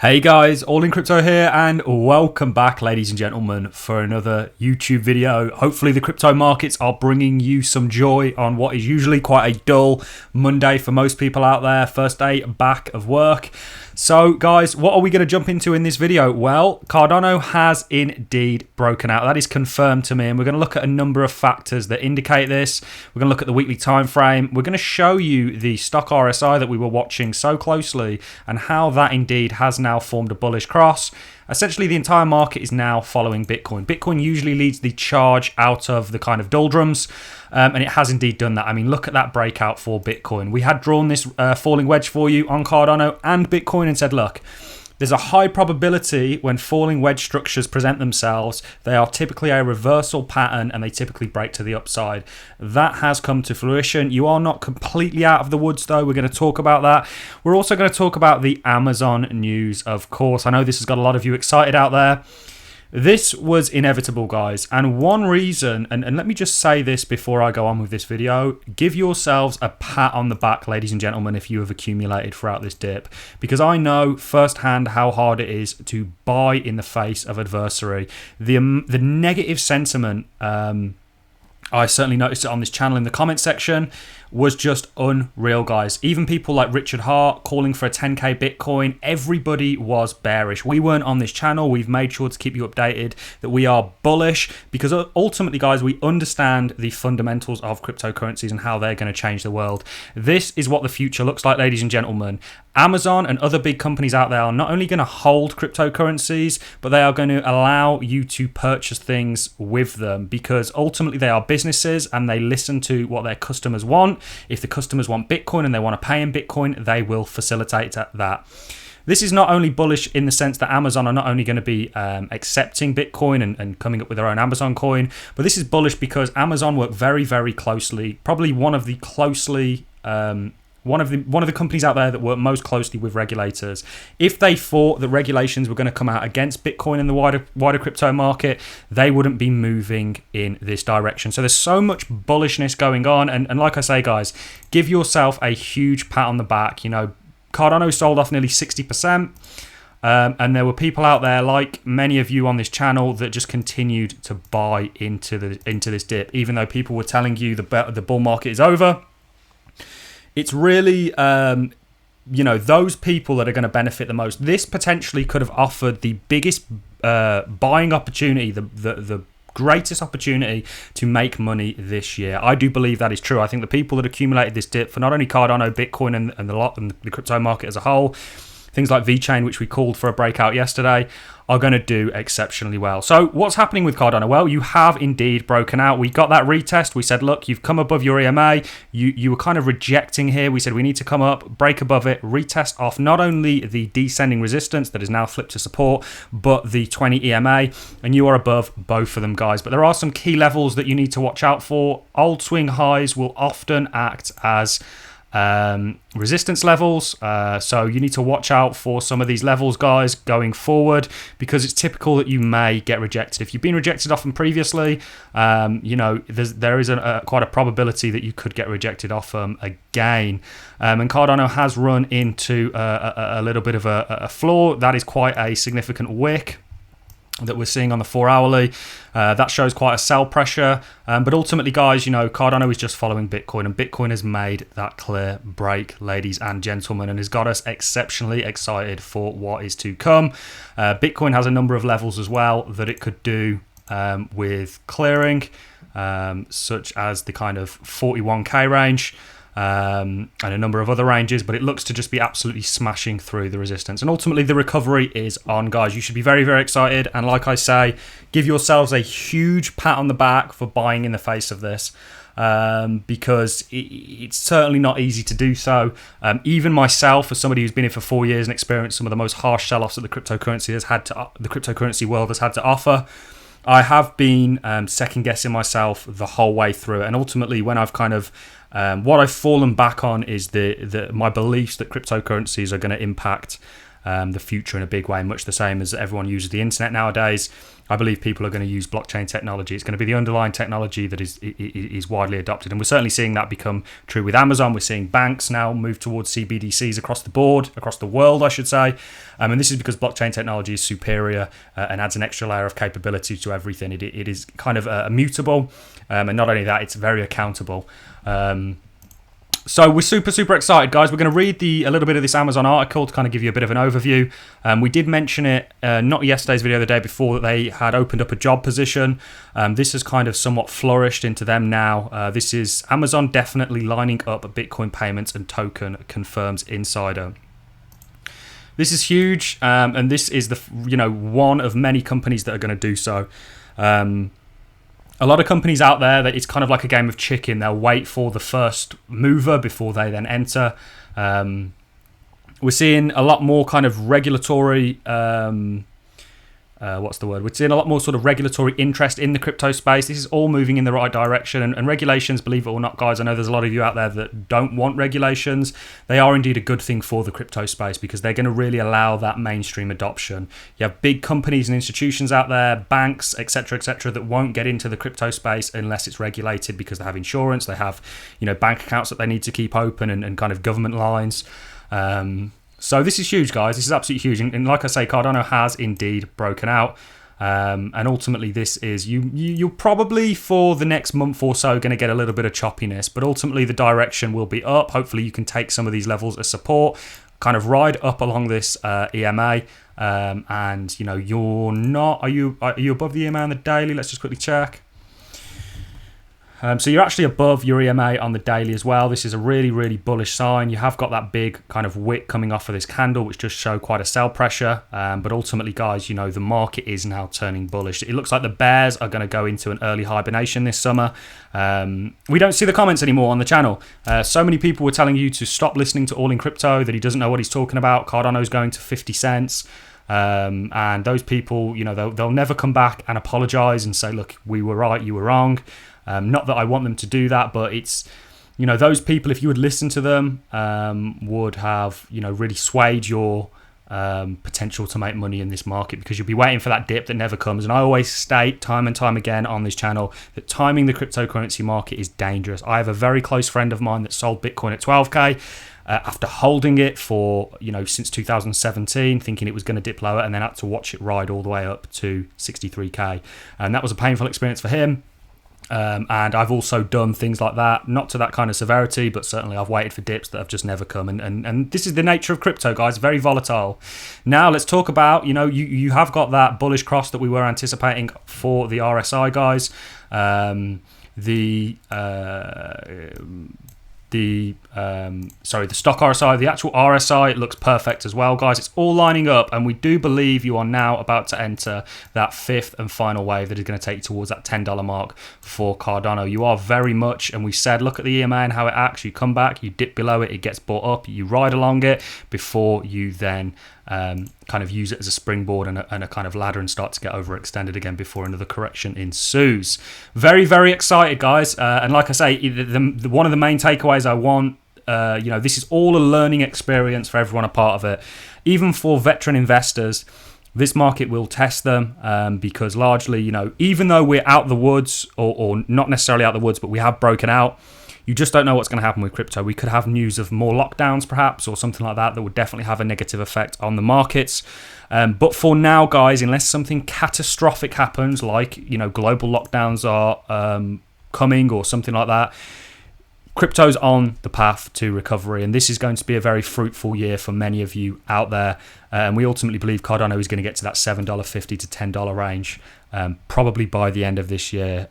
Hey guys, All in Crypto here, and welcome back, ladies and gentlemen, for another YouTube video. Hopefully the crypto markets are bringing you some joy on what is usually quite a dull Monday for most people out there. First day back of work. So guys, what are we going to jump into in this video? Well, Cardano has indeed broken out. That is confirmed to me, and we're going to look at a number of factors that indicate this. We're going to look at the weekly time frame. We're going to show you the stock RSI that we were watching so closely and how that indeed has now formed a bullish cross. Essentially, the entire market is now following Bitcoin. Bitcoin usually leads the charge out of the kind of doldrums, and it has indeed done that. I mean, look at that breakout for Bitcoin. We had drawn this falling wedge for you on Cardano and Bitcoin and said, look, there's a high probability when falling wedge structures present themselves, they are typically a reversal pattern and they typically break to the upside. That has come to fruition. You are not completely out of the woods though. We're going to talk about that. We're also going to talk about the Amazon news, of course. I know this has got a lot of you excited out there. This was inevitable, guys, and one reason, and let me just say this before I go on with this video, give yourselves a pat on the back, ladies and gentlemen, if you have accumulated throughout this dip, because I know firsthand how hard it is to buy in the face of adversary. The negative sentiment, I certainly noticed it on this channel in the comment section, was just unreal, guys. Even people like Richard Hart calling for a 10k Bitcoin, everybody was bearish. We weren't on this channel. We've made sure to keep you updated that we are bullish because ultimately, guys, we understand the fundamentals of cryptocurrencies and how they're going to change the world. This is what the future looks like, ladies and gentlemen. Amazon and other big companies out there are not only going to hold cryptocurrencies, but they are going to allow you to purchase things with them because ultimately they are businesses and they listen to what their customers want. If the customers want Bitcoin and they want to pay in Bitcoin, they will facilitate that. This is not only bullish in the sense that Amazon are not only going to be accepting Bitcoin and coming up with their own Amazon coin, but this is bullish because Amazon work very, very closely, probably one of the companies out there that work most closely with regulators. If they thought that regulations were going to come out against Bitcoin in the wider crypto market, they wouldn't be moving in this direction. So there's so much bullishness going on. And like I say, guys, give yourself a huge pat on the back. You know, Cardano sold off nearly 60%. And there were people out there, like many of you on this channel, that just continued to buy into this dip, even though people were telling you the bull market is over. It's really, those people that are going to benefit the most. This potentially could have offered the biggest buying opportunity, the greatest opportunity to make money this year. I do believe that is true. I think the people that accumulated this dip for not only Cardano, Bitcoin, and the crypto market as a whole, things like VeChain, which we called for a breakout yesterday, are going to do exceptionally well. So what's happening with Cardano? Well, you have indeed broken out. We got that retest. We said, look, you've come above your EMA. You were kind of rejecting here. We said we need to come up, break above it, retest off not only the descending resistance that is now flipped to support, but the 20 EMA, and you are above both of them, guys. But there are some key levels that you need to watch out for. Old swing highs will often act as resistance levels, so you need to watch out for some of these levels, guys, going forward, because it's typical that you may get rejected. If you've been rejected off them previously, there is quite a probability that you could get rejected off them again. And Cardano has run into a little bit of a floor. That is quite a significant wick that we're seeing on the 4-hourly. That shows quite a sell pressure, but ultimately, guys, Cardano is just following Bitcoin, and Bitcoin has made that clear break, ladies and gentlemen, and has got us exceptionally excited for what is to come. Bitcoin has a number of levels as well that it could do with clearing, such as the kind of 41k range, and a number of other ranges, but it looks to just be absolutely smashing through the resistance. And ultimately, the recovery is on, guys. You should be very, very excited. And like I say, give yourselves a huge pat on the back for buying in the face of this, because it's certainly not easy to do so. Even myself, as somebody who's been here for 4 years and experienced some of the most harsh sell-offs that the cryptocurrency world has had to offer, I have been second-guessing myself the whole way through it. And ultimately, when I've kind of what I've fallen back on is my beliefs that cryptocurrencies are going to impact the future in a big way, much the same as everyone uses the internet nowadays. I believe people are going to use blockchain technology. It's going to be the underlying technology that is widely adopted. And we're certainly seeing that become true with Amazon. We're seeing banks now move towards CBDCs across the board, across the world, I should say. And this is because blockchain technology is superior and adds an extra layer of capability to everything. It is kind of immutable. And not only that, it's very accountable. So we're super excited, guys. We're going to read a little bit of this Amazon article to kind of give you a bit of an overview. We did mention it, not yesterday's video, the day before, that they had opened up a job position. This has kind of somewhat flourished into them now. This is Amazon definitely lining up Bitcoin payments and token, confirms insider. This is huge, and this is one of many companies that are going to do so. A lot of companies out there, that it's kind of like a game of chicken. They'll wait for the first mover before they then enter. We're seeing a lot more kind of regulatory we're seeing a lot more sort of regulatory interest in the crypto space. This is all moving in the right direction, and regulations, believe it or not, guys, I know there's a lot of you out there that don't want regulations. They are indeed a good thing for the crypto space because they're going to really allow that mainstream adoption. You have big companies and institutions out there, banks, etc., that won't get into the crypto space unless it's regulated, because they have insurance, they have bank accounts that they need to keep open, and kind of government lines. So this is huge, guys. This is absolutely huge. And like I say, Cardano has indeed broken out. And ultimately, this is, you're probably for the next month or so going to get a little bit of choppiness. But ultimately, the direction will be up. Hopefully, you can take some of these levels as support, kind of ride up along this EMA. And, you're not... Are you above the EMA on the daily? Let's just quickly check. So you're actually above your EMA on the daily as well. This is a really bullish sign. You have got that big kind of wick coming off of this candle, which just show quite a sell pressure. But ultimately, guys, the market is now turning bullish. It looks like the bears are going to go into an early hibernation this summer. We don't see the comments anymore on the channel. So many people were telling you to stop listening to All in Crypto, that he doesn't know what he's talking about. Cardano's going to 50 cents. And those people, they'll never come back and apologize and say, look, we were right, you were wrong. Not that I want them to do that, but it's, those people, if you would listen to them, would have, really swayed your potential to make money in this market, because you'll be waiting for that dip that never comes. And I always state time and time again on this channel that timing the cryptocurrency market is dangerous. I have a very close friend of mine that sold Bitcoin at 12K. After holding it for, since 2017, thinking it was going to dip lower, and then had to watch it ride all the way up to 63K. And that was a painful experience for him. And I've also done things like that, not to that kind of severity, but certainly I've waited for dips that have just never come. And this is the nature of crypto, guys, very volatile. Now let's talk about, you have got that bullish cross that we were anticipating for the RSI, guys. The stock RSI, the actual RSI, it looks perfect as well, guys. It's all lining up, and we do believe you are now about to enter that fifth and final wave that is going to take you towards that $10 mark for Cardano. You are very much, and we said, look at the EMA and how it acts. You come back, you dip below it, it gets bought up, you ride along it before you then kind of use it as a springboard and a kind of ladder and start to get overextended again before another correction ensues. Very excited, guys. And like I say, one of the main takeaways I want, this is all a learning experience for everyone a part of it. Even for veteran investors, this market will test them because largely, even though we're out the woods, or not necessarily out the woods, but we have broken out, you just don't know what's going to happen with crypto. We could have news of more lockdowns, perhaps, or something like that would definitely have a negative effect on the markets. But for now, guys, unless something catastrophic happens, like global lockdowns are coming or something like that, crypto's on the path to recovery, and this is going to be a very fruitful year for many of you out there. And we ultimately believe Cardano is going to get to that $7.50 to $10 range, probably by the end of this year.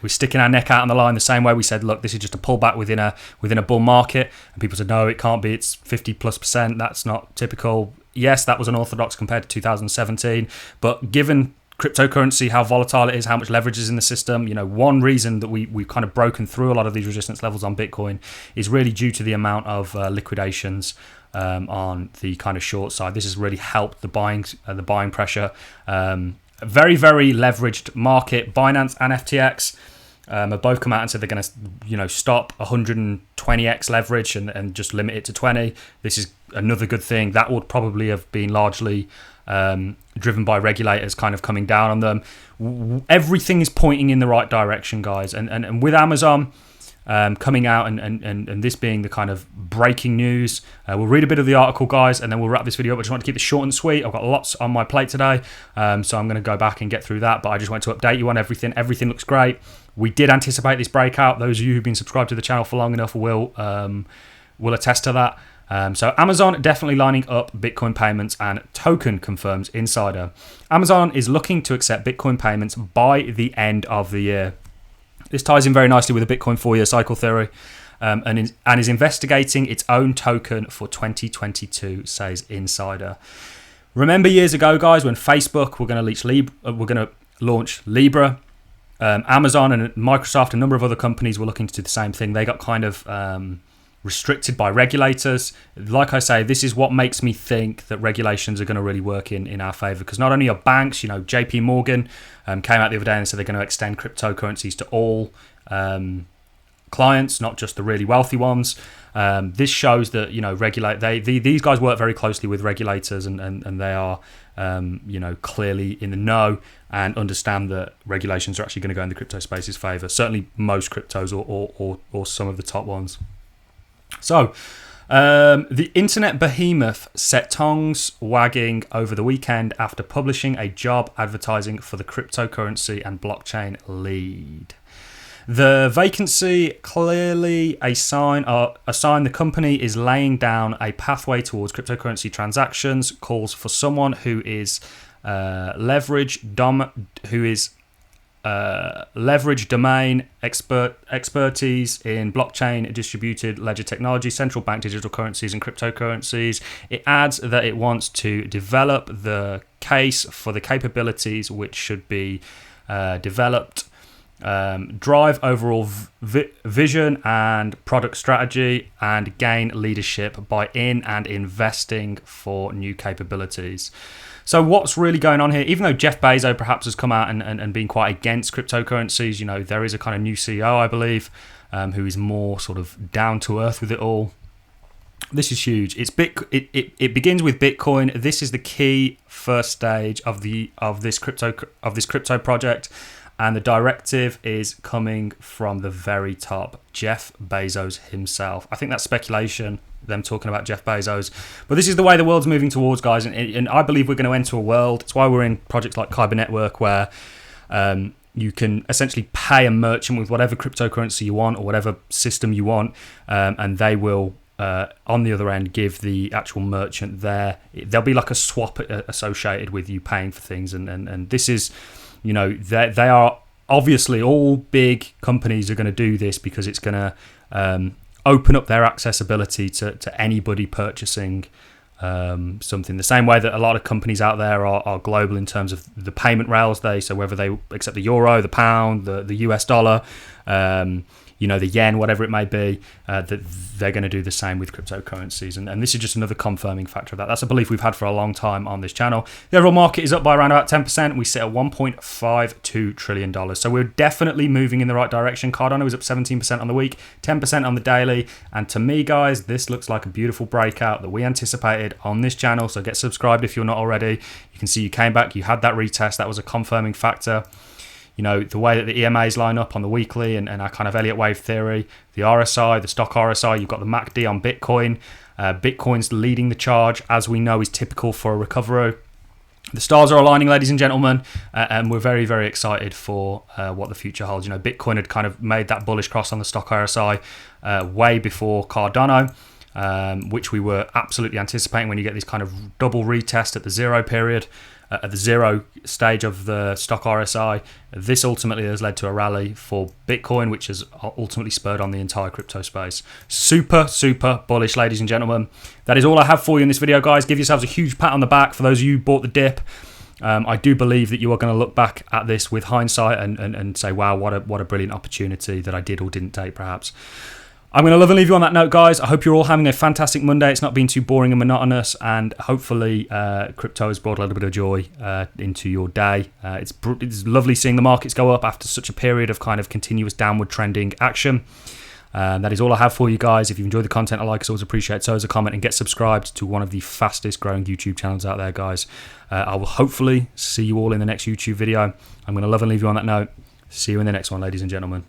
We're sticking our neck out on the line the same way we said, look, this is just a pullback within a bull market. And people said, no, it can't be. It's 50+%. That's not typical. Yes, that was unorthodox compared to 2017. But given cryptocurrency, how volatile it is, how much leverage is in the system, one reason that we've kind of broken through a lot of these resistance levels on Bitcoin is really due to the amount of liquidations on the kind of short side. This has really helped the buying pressure. Very leveraged market. Binance and FTX have both come out and said they're going to, stop 120x leverage and just limit it to 20. This is another good thing. That would probably have been largely driven by regulators kind of coming down on them. Everything is pointing in the right direction, guys. And with Amazon coming out and this being the kind of breaking news, we'll read a bit of the article, guys, and then we'll wrap this video up. I just want to keep it short and sweet. I've got lots on my plate today, so I'm going to go back and get through that. But I just want to update you on everything. Everything looks great. We did anticipate this breakout. Those of you who've been subscribed to the channel for long enough will attest to that. So Amazon definitely lining up Bitcoin payments and token, confirms Insider. Amazon is looking to accept Bitcoin payments by the end of the year. This ties in very nicely with the Bitcoin 4-year cycle theory, and is investigating its own token for 2022, says Insider. Remember years ago, guys, when Facebook were going to launch Libra, Amazon and Microsoft, a number of other companies were looking to do the same thing. They got kind of restricted by regulators. Like I say, this is what makes me think that regulations are going to really work in our favor, because not only are banks, JP Morgan came out the other day and said they're going to extend cryptocurrencies to all clients, not just the really wealthy ones. This shows that these guys work very closely with regulators, and they are clearly in the know and understand that regulations are actually going to go in the crypto space's favor. Certainly most cryptos or some of the top ones. So, the internet behemoth set tongues wagging over the weekend after publishing a job advertising for the cryptocurrency and blockchain lead. The vacancy, clearly a sign the company is laying down a pathway towards cryptocurrency transactions, calls for someone who is leverage domain expertise in blockchain, distributed ledger technology, central bank digital currencies, and cryptocurrencies. It adds that it wants to develop the case for the capabilities which should be developed, drive overall vision and product strategy, and gain leadership by and investing for new capabilities. So what's really going on here? Even though Jeff Bezos perhaps has come out and been quite against cryptocurrencies, there is a kind of new CEO, I believe, who is more sort of down to earth with it all. This is huge. It begins with Bitcoin. This is the key first stage of this crypto project, and the directive is coming from the very top, Jeff Bezos himself. I think that's speculation, them talking about Jeff Bezos, but this is the way the world's moving towards, guys, and I believe we're going to enter a world. It's why we're in projects like Kyber Network, where you can essentially pay a merchant with whatever cryptocurrency you want or whatever system you want, and they will on the other end give the actual merchant there'll be like a swap associated with you paying for things, and this is, they are obviously, all big companies are going to do this because it's going to open up their accessibility to anybody purchasing something. The same way that a lot of companies out there are global in terms of the payment rails. So whether they accept the euro, the pound, the US dollar, the yen, whatever it may be, that they're going to do the same with cryptocurrencies. And this is just another confirming factor of that. That's a belief we've had for a long time on this channel. The overall market is up by around about 10%. We sit at $1.52 trillion. So we're definitely moving in the right direction. Cardano is up 17% on the week, 10% on the daily. And to me, guys, this looks like a beautiful breakout that we anticipated on this channel. So get subscribed if you're not already. You can see you came back, you had that retest. That was a confirming factor. The way that the EMAs line up on the weekly and our kind of Elliott wave theory, the RSI, the stock RSI, you've got the MACD on Bitcoin. Bitcoin's leading the charge, as we know is typical for a recovery. The stars are aligning, ladies and gentlemen, and we're very, very excited for what the future holds. Bitcoin had kind of made that bullish cross on the stock RSI way before Cardano, which we were absolutely anticipating when you get this kind of double retest at the zero period. At the zero stage of the stock RSI. This ultimately has led to a rally for Bitcoin, which has ultimately spurred on the entire crypto space. Super, super bullish, ladies and gentlemen. That is all I have for you in this video, guys. Give yourselves a huge pat on the back for those of you who bought the dip. I do believe that you are going to look back at this with hindsight and say, wow, what a brilliant opportunity that I did or didn't take, perhaps. I'm going to love and leave you on that note, guys. I hope you're all having a fantastic Monday. It's not been too boring and monotonous, and hopefully crypto has brought a little bit of joy into your day. It's lovely seeing the markets go up after such a period of kind of continuous downward trending action. That is all I have for you guys. If you enjoy the content, I like us, always appreciate it. So as a comment, and get subscribed to one of the fastest growing YouTube channels out there, guys. I will hopefully see you all in the next YouTube video. I'm going to love and leave you on that note. See you in the next one, ladies and gentlemen.